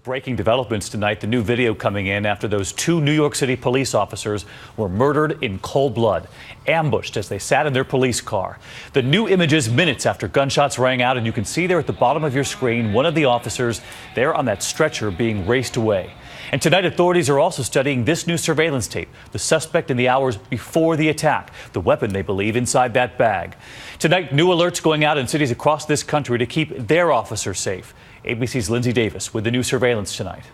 Breaking developments tonight. The new video coming in after those two New York City police officers were murdered in cold blood, ambushed as they sat in their police car. The new images minutes after gunshots rang out, and you can see there at the bottom of your screen one of the officers there on that stretcher being raced away. And tonight authorities are also studying this new surveillance tape, the suspect in the hours before the attack, the weapon they believe inside that bag. Tonight, new alerts going out in cities across this country to keep their officers safe. ABC's Lindsay Davis with the new surveillance tonight.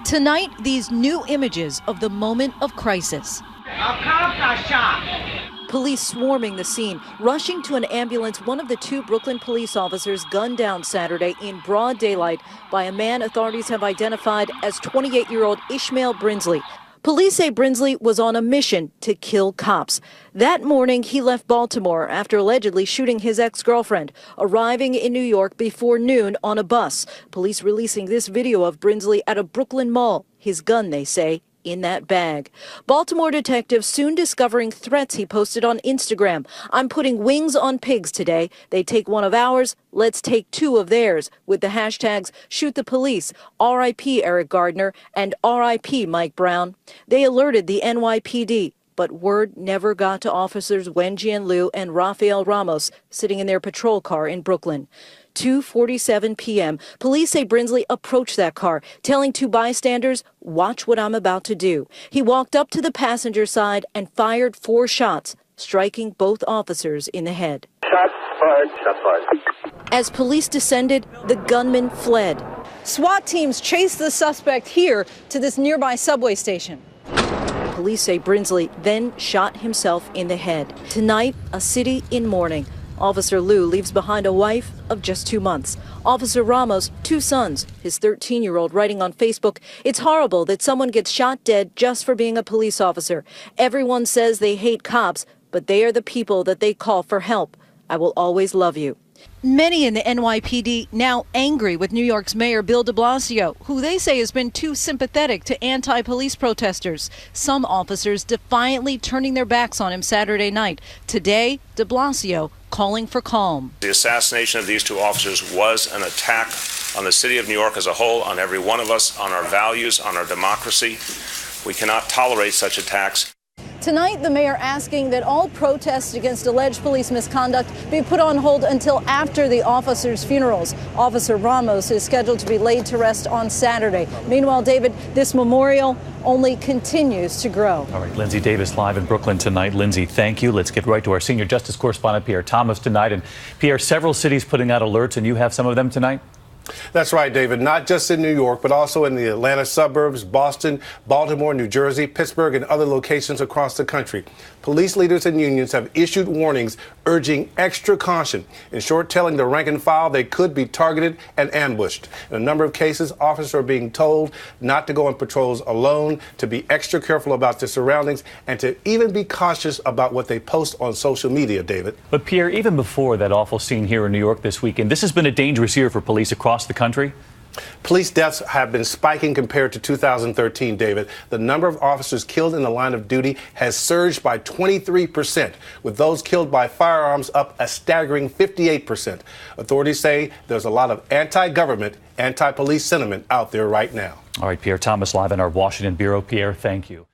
Tonight, these new images of the moment of crisis. A cop got shot. Police swarming the scene, rushing to an ambulance. One of the two Brooklyn police officers gunned down Saturday in broad daylight by a man authorities have identified as 28-year-old Ishmael Brinsley. Police say Brinsley was on a mission to kill cops. That morning, he left Baltimore after allegedly shooting his ex-girlfriend, arriving in New York before noon on a bus. Police releasing this video of Brinsley at a Brooklyn mall. His gun, they say, in that bag. Baltimore detectives soon discovering threats he posted on Instagram. I'm putting wings on pigs today. They take one of ours, let's take two of theirs, with the hashtags shoot the police, RIP Eric Gardner, and RIP Mike Brown. They alerted the NYPD, but word never got to officers Wen Jianliu and Rafael Ramos sitting in their patrol car in Brooklyn. 2:47 p.m. Police say Brinsley approached that car, telling two bystanders, watch what I'm about to do. He walked up to the passenger side and fired 4 shots, striking both officers in the head. Shots fired, shots fired. As police descended, the gunman fled. SWAT teams chased the suspect here to this nearby subway station. Police say Brinsley then shot himself in the head. Tonight, a city in mourning. Officer Liu leaves behind a wife of just 2 months. Officer Ramos, 2 sons. His 13-year-old writing on Facebook, it's horrible that someone gets shot dead just for being a police officer. Everyone says they hate cops, but they are the people that they call for help. I will always love you. Many in the NYPD now angry with New York's Mayor Bill de Blasio, who they say has been too sympathetic to anti-police protesters. Some officers defiantly turning their backs on him Saturday night. Today, de Blasio calling for calm. The assassination of these 2 officers was an attack on the city of New York as a whole, on every one of us, on our values, on our democracy. We cannot tolerate such attacks. Tonight, the mayor asking that all protests against alleged police misconduct be put on hold until after the officers' funerals. Officer Ramos is scheduled to be laid to rest on Saturday. Meanwhile, David, this memorial only continues to grow. All right, Lindsay Davis live in Brooklyn tonight. Lindsay, thank you. Let's get right to our senior justice correspondent, Pierre Thomas, tonight. And Pierre, several cities putting out alerts, and you have some of them tonight? That's right, David. Not just in New York, but also in the Atlanta suburbs, Boston, Baltimore, New Jersey, Pittsburgh, and other locations across the country. Police leaders and unions have issued warnings urging extra caution. In short, telling the rank and file they could be targeted and ambushed. In a number of cases, officers are being told not to go on patrols alone, to be extra careful about their surroundings, and to even be cautious about what they post on social media, David. But Pierre, even before that awful scene here in New York this weekend, this has been a dangerous year for police across the country. Police deaths have been spiking compared to 2013, David. The number of officers killed in the line of duty has surged by 23%, with those killed by firearms up a staggering 58%. Authorities say there's a lot of anti-government, anti-police sentiment out there right now. All right, Pierre Thomas live in our Washington bureau. Pierre, thank you.